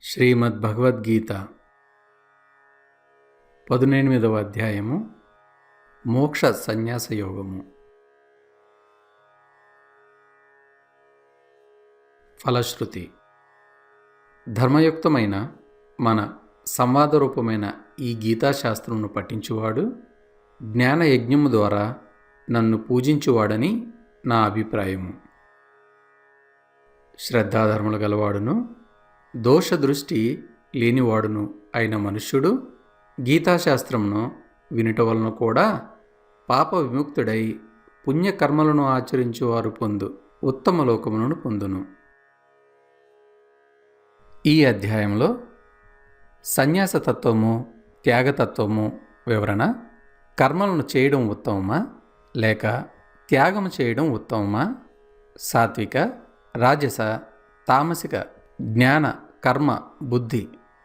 శ్రీమద్భగవద్గీత 18వ అధ్యాయము మోక్ష సన్యాస యోగము. ఫలశ్రుతి. ధర్మయుక్తమైన మన సంవాదరూపమైన ఈ గీతాశాస్త్రమును పఠించువాడు జ్ఞానయజ్ఞము ద్వారా నన్ను పూజించువాడని నా అభిప్రాయము. శ్రద్ధాధర్మలు గలవాడును దోషదృష్టి లేనివాడును అయిన మనుష్యుడు గీతాశాస్త్రమును వినుట వలన కూడా పాప విముక్తుడై పుణ్యకర్మలను ఆచరించువారు పొందు ఉత్తమ లోకములను పొందును. ఈ అధ్యాయంలో సన్యాసతత్వము, త్యాగతత్వము వివరణ. కర్మలను చేయడం ఉత్తమమా లేక త్యాగము చేయడం ఉత్తమమా? సాత్విక, రాజస, తామసిక జ్ఞాన, కర్మ, బుద్ధి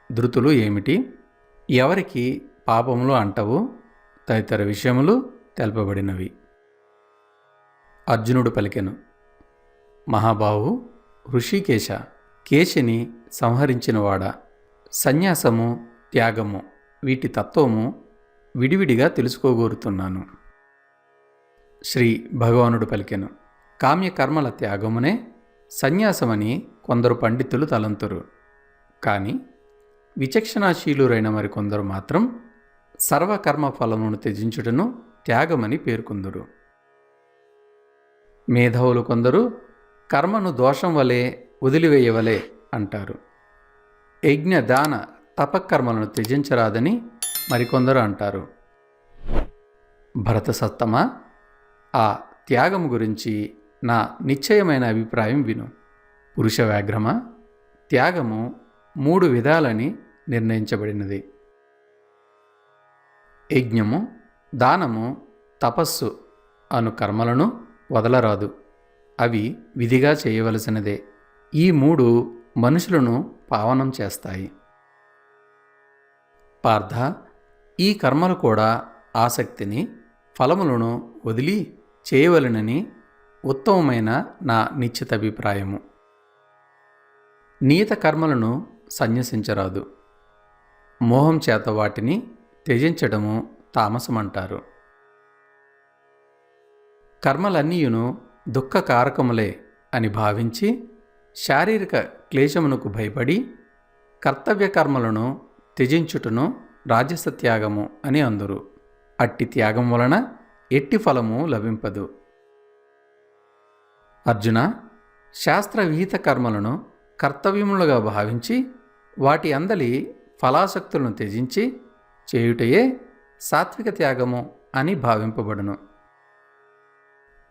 ధృతులు ఏమిటి? ఎవరికి పాపములు అంటవు? తదితర విషయములు తెలుపబడినవి. అర్జునుడు పలికెను, మహాబాహు హృషికేశ, కేశిని సంహరించినవాడా, సన్యాసము, త్యాగము వీటి తత్వము విడివిడిగా తెలుసుకోగోరుతున్నాను. శ్రీ భగవానుడు పలికెను, కామ్యకర్మల త్యాగమునే సన్యాసమని కొందరు పండితులు తలంతురు. కానీ విచక్షణాశీలురైన మరికొందరు మాత్రం సర్వకర్మ ఫలమును త్యజించుటను త్యాగమని పేర్కొందురు. మేధావులు కొందరు కర్మను దోషం వలె వదిలివేయవలే అంటారు. యజ్ఞ, దాన, తపకర్మలను త్యజించరాదని మరికొందరు అంటారు. భరత సత్తమ, ఆ త్యాగము గురించి నా నిశ్చయమైన అభిప్రాయం విను. పురుష వ్యాఘ్రమ, త్యాగము 3 విధాలని నిర్ణయించబడినది. యజ్ఞము, దానము, తపస్సు అను కర్మలను వదలరాదు. అవి విధిగా చేయవలసినదే. ఈ 3 మనుషులను పావనం చేస్తాయి. పార్థ, ఈ కర్మలు కూడా ఆసక్తిని, ఫలములను వదిలి చేయవలెనని ఉత్తమమైన నా నిశ్చిత అభిప్రాయము. నియత కర్మలను సన్యసించరాదు. మోహం చేత వాటిని త్యజించడము తామసమంటారు. కర్మలన్నీయును దుఃఖకారకములే అని భావించి శారీరక క్లేశమునకు భయపడి కర్తవ్య కర్మలను త్యజించుటను రాజస త్యాగము అని అందురు. అట్టి త్యాగం వలన ఎట్టి ఫలము లభింపదు. అర్జున, శాస్త్రవిహిత కర్మలను కర్తవ్యములుగా భావించి వాటి అందలి ఫలాసక్తులను త్యజించి చేయుటయే సాత్విక త్యాగము అని భావింపబడును.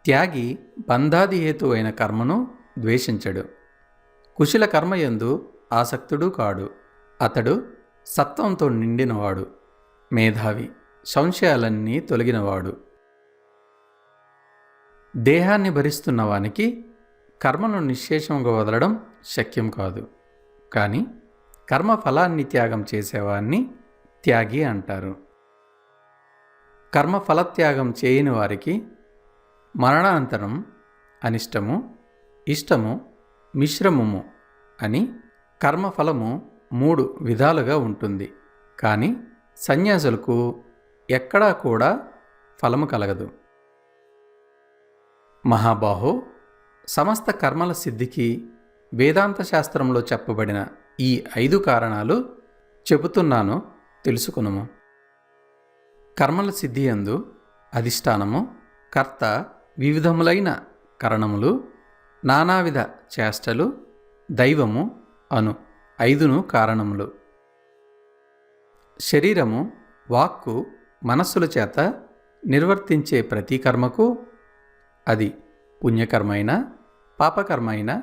త్యాగి బంధాదిహేతు అయిన కర్మను ద్వేషించడు. కుశల కర్మయందు ఆసక్తుడు కాడు. అతడు సత్వంతో నిండినవాడు, మేధావి, సంశయాలన్నీ తొలగినవాడు. దేహాన్ని భరిస్తున్న వానికి కర్మను నిశ్శేషంగా వదలడం శక్యం కాదు. కానీ కర్మఫలాన్ని త్యాగం చేసేవాన్ని త్యాగి అంటారు. కర్మఫలత్యాగం చేయని వారికి మరణానంతరం అనిష్టము, ఇష్టము, మిశ్రమము అని కర్మఫలము 3 విధాలుగా ఉంటుంది. కానీ సన్యాసులకు ఎక్కడా కూడా ఫలము కలగదు. మహాబాహో, సమస్త కర్మల సిద్ధికి వేదాంత శాస్త్రంలో చెప్పబడిన ఈ 5 కారణాలు చెబుతున్నాను, తెలుసుకునుము. కర్మల సిద్ధి యందు అధిష్టానము, కర్త, వివిధములైన కరణములు, నానావిధ చేష్టలు, దైవము అను 5 కారణములు. శరీరము, వాక్కు, మనస్సుల చేత నిర్వర్తించే ప్రతి కర్మకు, అది పుణ్యకర్మైనా పాపకర్మైనా,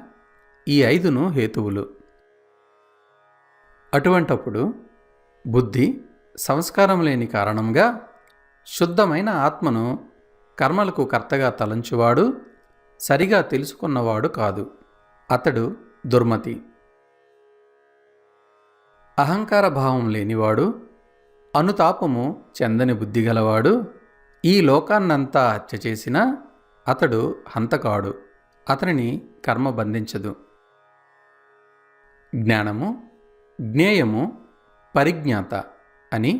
ఈ 5 హేతువులు. అటువంటప్పుడు బుద్ధి సంస్కారం లేని కారణంగా శుద్ధమైన ఆత్మను కర్మలకు కర్తగా తలంచువాడు సరిగా తెలుసుకున్నవాడు కాదు. అతడు దుర్మతి. అహంకార భావం లేనివాడు, అనుతాపము చెందని బుద్ధి గలవాడు ఈ లోకాన్నంతా హత్య చేసినా అతడు హంతకాడు. అతనిని కర్మ బంధించదు. జ్ఞానము, జ్ఞేయము, పరిజ్ఞాత అని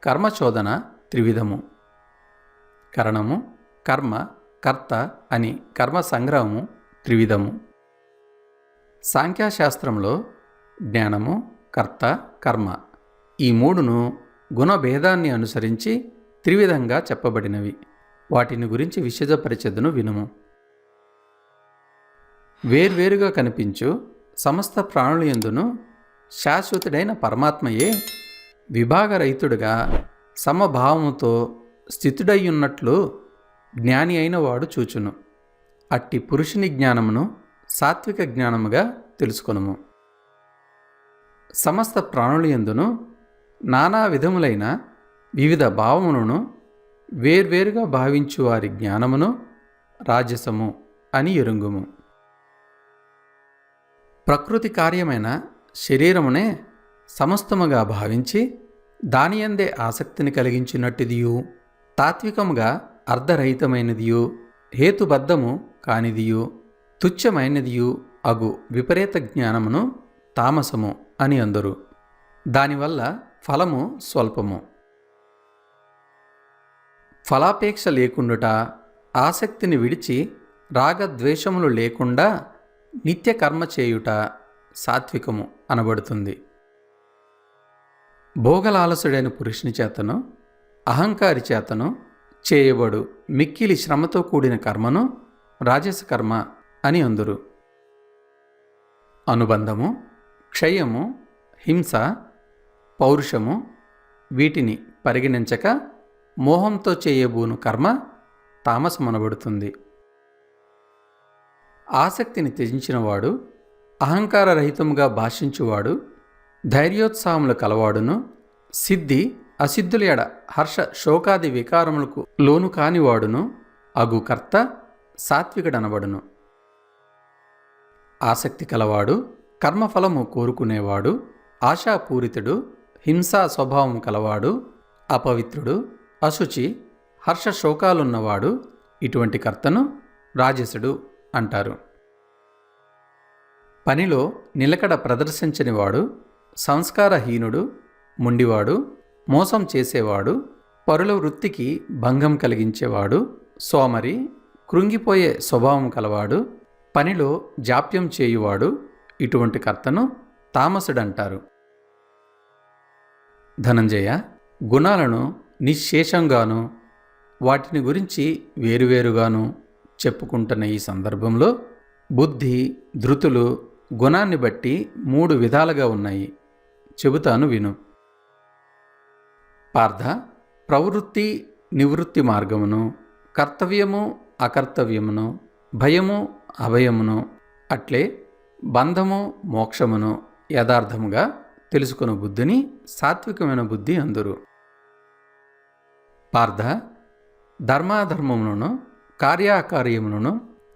కర్మచోదన త్రివిధము. కరణము, కర్మ, కర్త అని కర్మ సంగ్రహము త్రివిధము. సాంఖ్యశాస్త్రంలో జ్ఞానము, కర్త, కర్మ ఈ మూడును గుణభేదాన్ని అనుసరించి త్రివిధంగా చెప్పబడినవి. వాటిని గురించి విశదపరిచెదను వినుము. వేర్వేరుగా కనిపించు సమస్త ప్రాణుల యందును శాశ్వతుడైన పరమాత్మయే విభాగరహితుడుగా సమభావముతో స్థితుడయ్యున్నట్లు జ్ఞాని అయిన వాడు చూచును. అట్టి పురుషుని జ్ఞానమును సాత్విక జ్ఞానముగా తెలుసుకొనుము. సమస్త ప్రాణుల యందును నానా విధములైన వివిధ భావములను వేర్వేరుగా భావించు వారి జ్ఞానమును రాజసము అని ఎరుంగుము. ప్రకృతి కార్యమైన శరీరమునే సమస్తముగా భావించి దానియందే ఆసక్తిని కలిగించినట్టుదియు, తాత్వికముగా అర్ధరహితమైనదియు, హేతుబద్ధము కానిదియు, తుచ్చమైనదియు అగు విపరీత జ్ఞానమును తామసము అని అందరు. దానివల్ల ఫలము స్వల్పము. ఫలాపేక్ష లేకుండుట, ఆసక్తిని విడిచి రాగద్వేషములు లేకుండా నిత్య కర్మ చేయుట సాత్వికము అనబడుతుంది. భోగలాలసుడైన పురుషుని చేతను, అహంకారి చేతను చేయబడు మిక్కిలి శ్రమతో కూడిన కర్మను రాజస కర్మ అని అందురు. అనుబంధము, క్షయము, హింస, పౌరుషము వీటిని పరిగణించక మోహంతో చేయబూను కర్మ తామసమనబడుతుంది. ఆసక్తిని త్యజించినవాడు, అహంకారరహితముగా భాషించువాడు, ధైర్యోత్సాహములు కలవాడును, సిద్ధి అసిద్ధుల ఎడ హర్ష శోకాది వికారములకు లోను కానివాడును అగు కర్త సాత్వికుడనబడును. ఆసక్తి కలవాడు, కర్మఫలము కోరుకునేవాడు, ఆశాపూరితుడు, హింసా స్వభావం కలవాడు, అపవిత్రుడు, అశుచి, హర్ష శోకాలున్నవాడు ఇటువంటి కర్తను రాజసుడు అంటారు. పనిలో నిలకడ ప్రదర్శించనివాడు, సంస్కారహీనుడు, మొండివాడు, మోసం చేసేవాడు, పరుల వృత్తికి భంగం కలిగించేవాడు, సోమరి, కృంగిపోయే స్వభావం కలవాడు, పనిలో జాప్యం చేయువాడు ఇటువంటి కర్తను తామసుడంటారు. ధనంజయ, గుణాలను నిశ్శేషంగాను వాటిని గురించి వేరువేరుగాను చెప్పుకుంటున్న ఈ సందర్భంలో బుద్ధి, ధృతులు గుణాన్ని బట్టి 3 విధాలుగా ఉన్నాయి. చెబుతాను విను. పార్థ, ప్రవృత్తి నివృత్తి మార్గమును, కర్తవ్యము అకర్తవ్యమును, భయము అభయమును, అట్లే బంధము మోక్షమును యథార్థముగా తెలుసుకున్న బుద్ధిని సాత్వికమైన బుద్ధి అందురు. పార్థ, ధర్మాధర్మములను కార్యాకార్యములను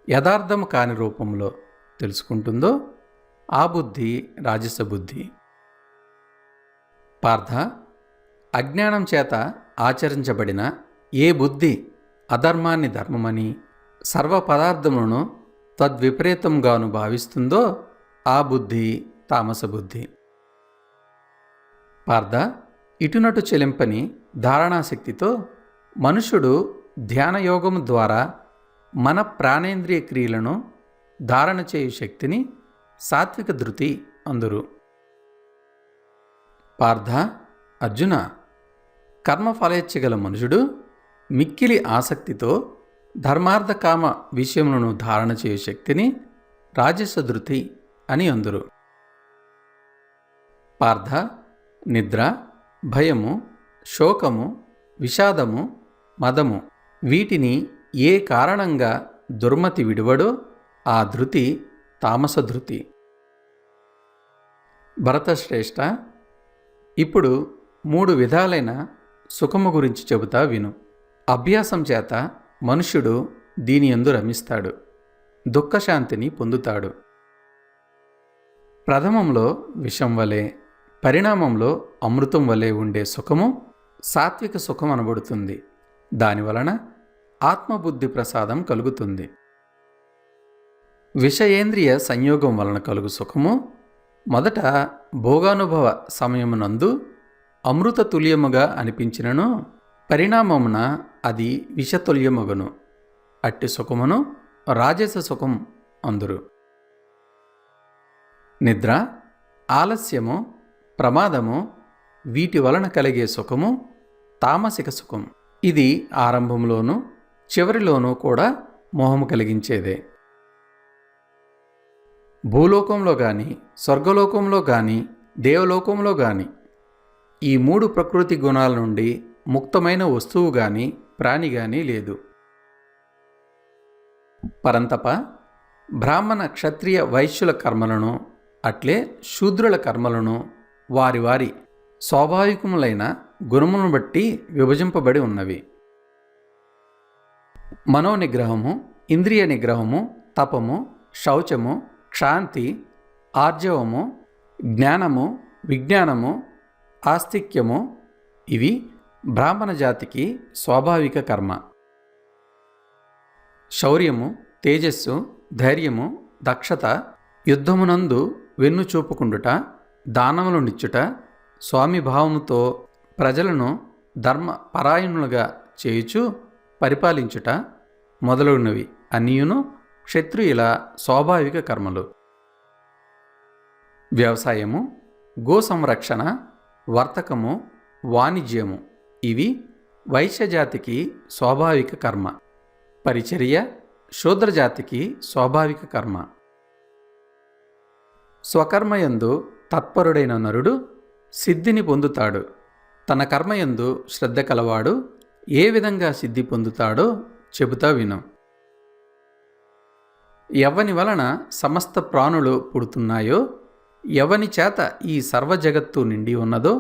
యథార్థము కాని రూపంలో తెలుసుకుంటుందో ఆ బుద్ధి రాజస బుద్ధి. పార్థ, అజ్ఞానం చేత ఆచరించబడిన ఏ బుద్ధి అధర్మాన్ని ధర్మమని, సర్వ పదార్థములను తద్విపరీతంగాను భావిస్తుందో ఆ బుద్ధి తామస బుద్ధి. పార్థ, ఇటునటు చెలింపని ధారణాశక్తితో మనుషుడు ధ్యానయోగము ద్వారా మన ప్రాణేంద్రియ క్రియలను ధారణ చేయు శక్తిని సాత్విక ధృతి అందురు. పార్థ, అర్జున, కర్మఫలేచ్ఛగల మనుషుడు మిక్కిలి ఆసక్తితో ధర్మార్థ కామ విషయములను ధారణ చేయు శక్తిని రాజస ధృతి అని అందురు. పార్థ, నిద్ర, భయము, శోకము, విషాదము, మదము వీటిని ఏ కారణంగా దుర్మతి విడువడో ఆ ధృతి తామస ధృతి. భరతశ్రేష్ఠ, ఇప్పుడు 3 విధాలైన సుఖము గురించి చెబుతా విను. అభ్యాసం చేత మనుష్యుడు దీని యందు రమిస్తాడు, దుఃఖశాంతిని పొందుతాడు. ప్రథమంలో విషం వలె, పరిణామంలో అమృతం వలె ఉండే సుఖము సాత్విక సుఖం అనబడుతుంది. దానివలన ఆత్మబుద్ధి ప్రసాదం కలుగుతుంది. విషయేంద్రియ సంయోగం వలన కలుగు సుఖము మొదట భోగానుభవ సమయమునందు అమృత తుల్యముగా అనిపించినను పరిణామమున అది విషతుల్యమగును. అట్టి సుఖమును రాజస సుఖం అందురు. నిద్ర, ఆలస్యము, ప్రమాదము వీటి వలన కలిగే సుఖము తామసిక సుఖం. ఇది ఆరంభంలోనూ చివరిలోనూ కూడా మోహము కలిగించేదే. భూలోకంలో గాని, స్వర్గలోకంలో గాని, దేవలోకంలో గాని ఈ 3 ప్రకృతి గుణాల నుండి ముక్తమైన వస్తువు గాని, ప్రాణి గాని లేదు. పరంతప బ్రాహ్మణ, క్షత్రియ, వైశ్యుల కర్మలను అట్లే శూద్రుల కర్మలను వారి వారి స్వాభావికములైన గుణములను బట్టి విభజింపబడి ఉన్నవి. మనోనిగ్రహము, ఇంద్రియ నిగ్రహము, తపము, శౌచము, క్షాంతి, ఆర్జవము, జ్ఞానము, విజ్ఞానము, ఆస్తిక్యము ఇవి బ్రాహ్మణ జాతికి స్వాభావిక కర్మ. శౌర్యము, తేజస్సు, ధైర్యము, దక్షత, యుద్ధమునందు వెన్ను చూపుకుండుట, దానములు నిచ్చుట, స్వామిభావముతో ప్రజలను ధర్మ పరాయణులుగా చేయుచు పరిపాలించుట మొదలగునవి అన్నియును క్షత్రియుల స్వాభావిక కర్మలు. వ్యవసాయము, గో సంరక్షణ, వర్తకము, వాణిజ్యము ఇవి వైశ్యజాతికి స్వాభావిక కర్మ. పరిచర్య శూద్రజాతికి స్వాభావిక కర్మ. స్వకర్మయందు తత్పరుడైన నరుడు సిద్ధిని పొందుతాడు. తన కర్మయందు శ్రద్ధ కలవాడు ఏ విధంగా సిద్ధి పొందుతాడో చెబుతా విను. ఎవని వలన సమస్త ప్రాణులు పుడుతున్నాయో, ఎవని చేత ఈ సర్వజగత్తు నిండి ఉన్నదో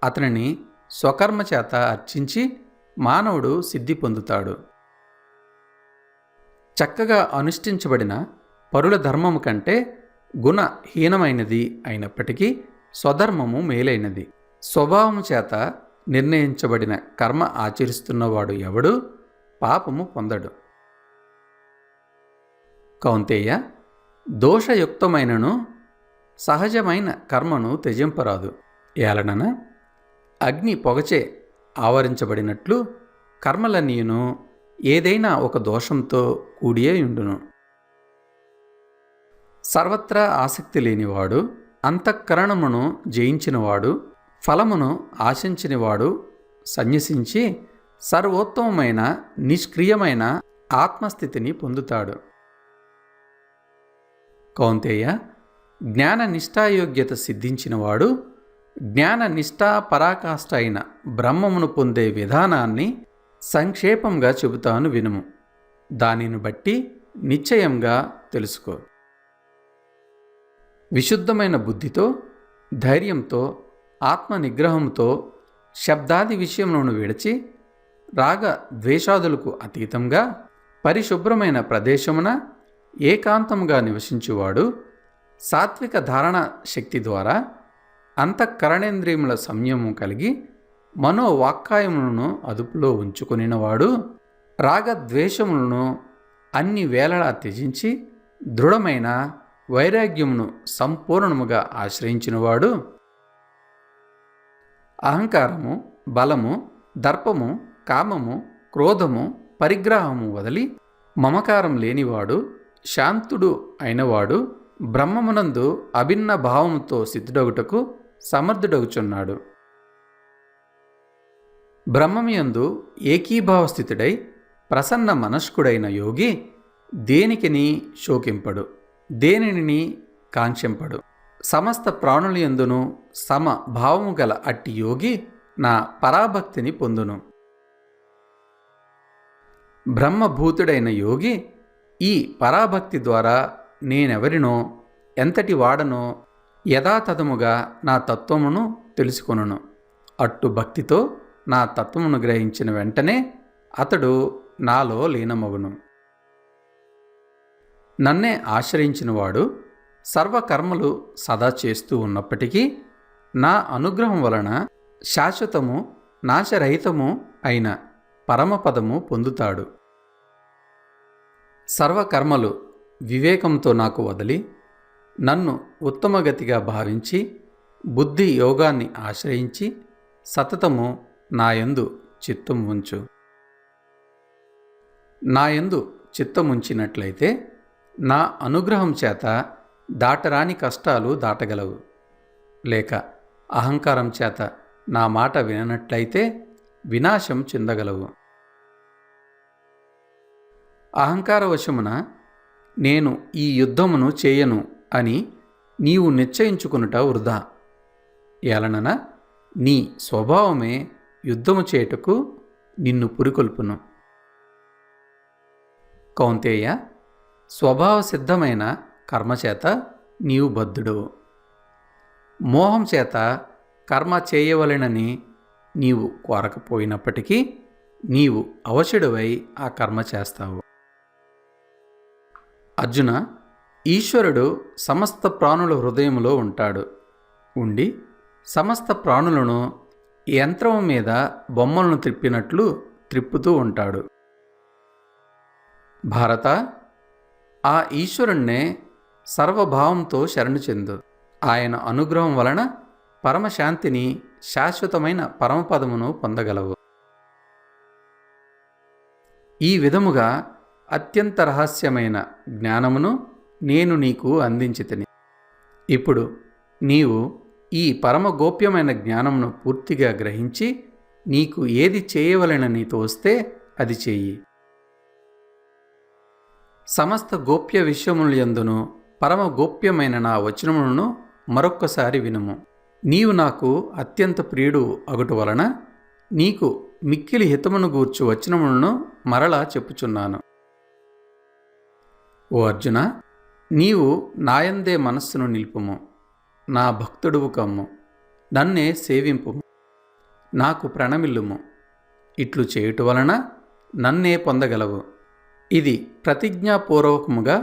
అతనిని స్వకర్మ చేత అర్చించి మానవుడు సిద్ధి పొందుతాడు. చక్కగా అనుష్ఠించబడిన పరుల ధర్మము కంటే గుణహీనమైనది అయినప్పటికీ స్వధర్మము మేలైనది. స్వభావము చేత నిర్ణయించబడిన కర్మ ఆచరిస్తున్నవాడు ఎవడు పాపము పొందడు. కౌంతేయ, దోషయుక్తమైనను సహజమైన కర్మను త్యజింపరాదు. ఏలనన అగ్ని పొగచే ఆవరించబడినట్లు కర్మలన్నీయును ఏదైనా ఒక దోషంతో కూడియే ఉండును. సర్వత్రా ఆసక్తి లేనివాడు, అంతఃకరణమును జయించినవాడు, ఫలమును ఆశించినవాడు సన్యసించి సర్వోత్తమమైన నిష్క్రియమైన ఆత్మస్థితిని పొందుతాడు. కౌంతేయ, జ్ఞాన నిష్ఠాయోగ్యత సిద్ధించినవాడు జ్ఞాన నిష్ఠా పరాకాష్ఠ అయిన బ్రహ్మమును పొందే విధానాన్ని సంక్షేపంగా చెబుతాను వినుము. దానిని బట్టి నిశ్చయంగా తెలుసుకో. విశుద్ధమైన బుద్ధితో, ధైర్యంతో, ఆత్మ నిగ్రహంతో శబ్దాది విషయములను విడిచి రాగ ద్వేషాదులకు అతీతంగా పరిశుభ్రమైన ప్రదేశమున ఏకాంతముగా నివసించువాడు సాత్విక ధారణ శక్తి ద్వారా అంతఃకరణేంద్రియముల సంయమం కలిగి మనోవాక్కాయములను అదుపులో ఉంచుకొనినవాడు రాగద్వేషములను అన్ని వేళలా త్యజించి దృఢమైన వైరాగ్యమును సంపూర్ణముగా ఆశ్రయించినవాడు అహంకారము, బలము, దర్పము, కామము, క్రోధము, పరిగ్రహము వదిలి మమకారం లేనివాడు శాంతుడు అయినవాడు బ్రహ్మమునందు అభిన్న భావముతో సిద్ధుడగుటకు సమర్థుడగుచున్నాడు. బ్రహ్మముయందు ఏకీభావస్థితుడై ప్రసన్న మనస్కుడైన యోగి దేనికిని శోకింపడు, దేనిని కాంక్షింపడు. సమస్త ప్రాణులయందును సమ భావము గల అట్టి యోగి నా పరాభక్తిని పొందును. బ్రహ్మభూతుడైన యోగి ఈ పరాభక్తి ద్వారా నేనెవరినో, ఎంతటి వాడనో యథాతథముగా నా తత్వమును తెలుసుకొనును. అట్టు భక్తితో నా తత్వమును గ్రహించిన వెంటనే అతడు నాలో లీనమగును. నన్నే ఆశ్రయించినవాడు సర్వకర్మలు సదా చేస్తూ ఉన్నప్పటికీ నా అనుగ్రహం వలన శాశ్వతము, నాశరహితము అయిన పరమపదము పొందుతాడు. సర్వకర్మలు వివేకంతో నాకు వదిలి నన్ను ఉత్తమగతిగా భావించి బుద్ధి యోగాన్ని ఆశ్రయించి సతతము నాయందు చిత్తం ఉంచు. నాయందు చిత్తముంచినట్లయితే నా అనుగ్రహం చేత దాటరాని కష్టాలు దాటగలవు. లేక అహంకారం చేత నా మాట విననట్లయితే వినాశం చెందగలవు. అహంకారవశమున నేను ఈ యుద్ధమును చేయను అని నీవు నిశ్చయించుకునుట వృధా. ఏలనన నీ స్వభావమే యుద్ధము చేయుటకు నిన్ను పురికొల్పును. కౌంతేయ, స్వభావ సిద్ధమైన కర్మచేత నీవు బద్ధుడవు. మోహం చేత కర్మ చేయవలెనని నీవు కోరకపోయినప్పటికీ నీవు అవశుడవై ఆ కర్మ చేస్తావు. అర్జున, ఈశ్వరుడు సమస్త ప్రాణుల హృదయంలో ఉంటాడు. ఉండి సమస్త ప్రాణులను యంత్రం మీద బొమ్మలను త్రిప్పినట్లు త్రిప్పుతూ ఉంటాడు. భారత, ఆ ఈశ్వరుణ్ణే సర్వభావంతో శరణు చెందు. ఆయన అనుగ్రహం వలన పరమశాంతిని, శాశ్వతమైన పరమపదమును పొందగలవు. ఈ విధముగా అత్యంత రహస్యమైన జ్ఞానమును నేను నీకు అందించితిని. ఇప్పుడు నీవు ఈ పరమ గోప్యమైన జ్ఞానమును పూర్తిగా గ్రహించి నీకు ఏది చేయవలెనని తోస్తే అది చెయ్యి. సమస్త గోప్య విషయములందును పరమ గోప్యమైన నా వచనములను మరొక్కసారి వినుము. నీవు నాకు అత్యంత ప్రియుడు అగుట వలన నీకు మిక్కిలి హితమును గూర్చు వచనములను మరలా చెప్పుచున్నాను. ఓ అర్జున, నీవు నాయందే మనస్సును నిలుపుము. నా భక్తుడువు కమ్ము. నన్నే సేవింపుము. నాకు ప్రణమిల్లుము. ఇట్లు చేయుట వలన నన్నే పొందగలవు. ఇది ప్రతిజ్ఞాపూర్వకముగా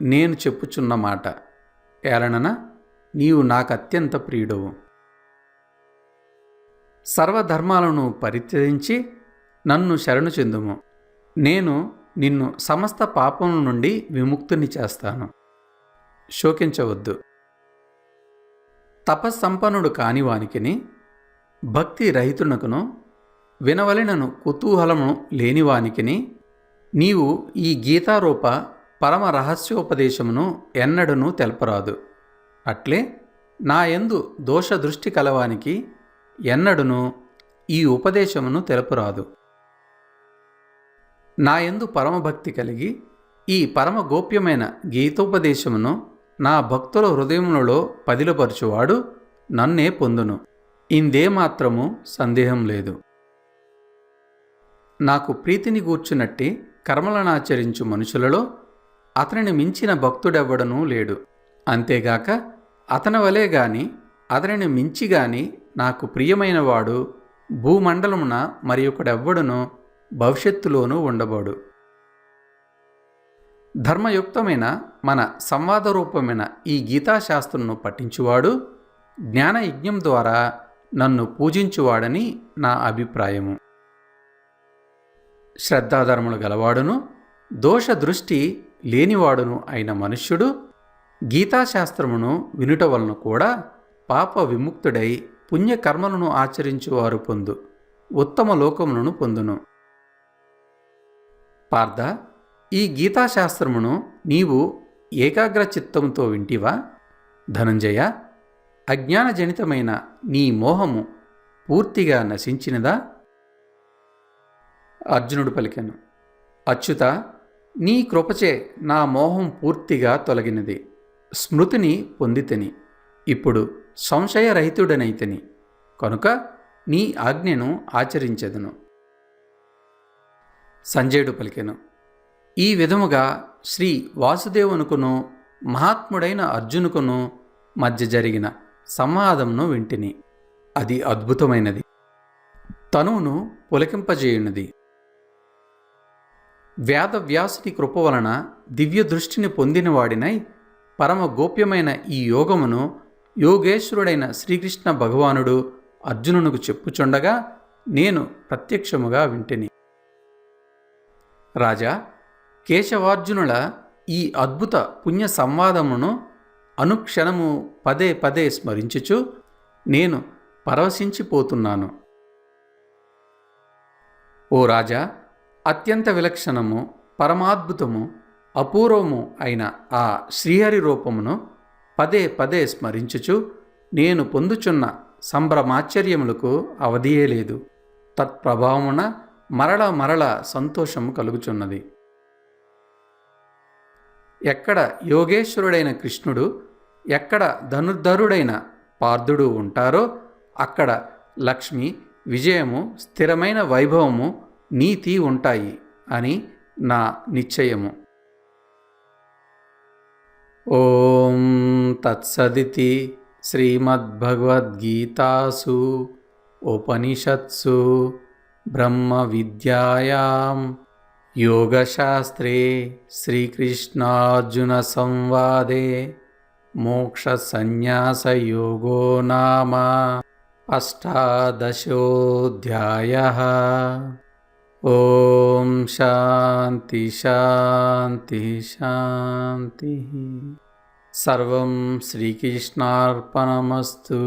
నేను చెప్పుచున్న మాట. ఏలనన నీవు నాకత్యంత ప్రియుడవు. సర్వధర్మాలను పరిత్యజించి నన్ను శరణు చెందుము. నేను నిన్ను సమస్త పాపముల నుండి విముక్తుని చేస్తాను. శోకించవద్దు. తపస్సంపన్నుడు కానివానికిని, భక్తి రహితునకును, వినవలెనను కుతూహలము లేనివానికిని నీవు ఈ గీతారూప పరమ రహస్యోపదేశమును ఎన్నడనూ తెలపరాదు. అట్లే నాయందు దోషదృష్టి కలవానికి ఎన్నడనూ ఈ ఉపదేశమును తెలపరాదు. నాయందు పరమభక్తి కలిగి ఈ పరమ గోప్యమైన గీతోపదేశమును నా భక్తుల హృదయములలో పదిలపరచువాడు నన్నే పొందును. ఇందేమాత్రము సందేహం లేదు. నాకు ప్రీతిని గూర్చునట్టి కర్మలనాచరించు మనుషులలో అతనిని మించిన భక్తుడెవ్వడనూ లేడు. అంతేగాక అతని వలే గాని అతనిని మించి గాని నాకు ప్రియమైనవాడు భూమండలమున మరి ఒకడెవ్వడునూ భవిష్యత్తులోనూ ఉండబోడు. ధర్మయుక్తమైన మన సంవాదరూపమైన ఈ గీతాశాస్త్రమును పఠించువాడు జ్ఞానయజ్ఞం ద్వారా నన్ను పూజించువాడని నా అభిప్రాయము. శ్రద్ధాధర్ములు గలవాడును దోషదృష్టి లేనివాడును అయిన మనుష్యుడు గీతాశాస్త్రమును వినుట వలన కూడా పాప విముక్తుడై పుణ్యకర్మలను ఆచరించువారు పొందు ఉత్తమ లోకములను పొందును. పార్థ, ఈ గీతాశాస్త్రమును నీవు ఏకాగ్ర చిత్తంతో వింటివా? ధనంజయ, అజ్ఞానజనితమైన నీ మోహము పూర్తిగా నశించినదా? అర్జునుడు పలికెను, అచ్యుత, నీ కృపచే నా మోహం పూర్తిగా తొలగినది. స్మృతిని పొందితిని. ఇప్పుడు సంశయరహితుడనైతిని. కనుక నీ ఆజ్ఞను ఆచరించెదను. సంజయుడు పలికెను, ఈ విధముగా శ్రీ వాసుదేవునికును మహాత్ముడైన అర్జునుకును మధ్య జరిగిన సంవాదమును వింటిని. అది అద్భుతమైనది, తనువును పులకింపజేయున్నది. వేదవ్యాసుని కృప వలన దివ్య దృష్టిని పొందినవాడినై పరమ గోప్యమైన ఈ యోగమును యోగేశ్వరుడైన శ్రీకృష్ణ భగవానుడు అర్జునునకు చెప్పుచుండగా నేను ప్రత్యక్షముగా వింటిని. రాజా, కేశవార్జునుల ఈ అద్భుత పుణ్య సంవాదమును అనుక్షణము పదే పదే స్మరించుచు నేను పరవశించిపోతున్నాను. ఓ రాజా, అత్యంత విలక్షణము, పరమాద్భుతము, అపూర్వము అయిన ఆ శ్రీహరి రూపమును పదే పదే స్మరించుచు నేను పొందుచున్న సంభ్రమాశ్చర్యములకు అవధియే లేదు. తత్ప్రభావమున మరల మరల సంతోషము కలుగుచున్నది. ఎక్కడ యోగేశ్వరుడైన కృష్ణుడు, ఎక్కడ ధనుర్ధరుడైన పార్థుడు ఉంటారో అక్కడ లక్ష్మి, విజయము, స్థిరమైన వైభవము, నీతి ఉంటాయి అని నా నిశ్చయము. ఓం తత్సదితి శ్రీమద్భగవద్గీతాసు ఉపనిషత్సు బ్రహ్మ విద్యాయాం యోగశాస్త్రే శ్రీకృష్ణార్జున సంవాదే మోక్షసన్యాసయోగో నామ అష్టాదశోऽధ్యాయः. ఓం శాంతి శాంతి శాంతి. సర్వం శ్రీకృష్ణార్పణమస్తు.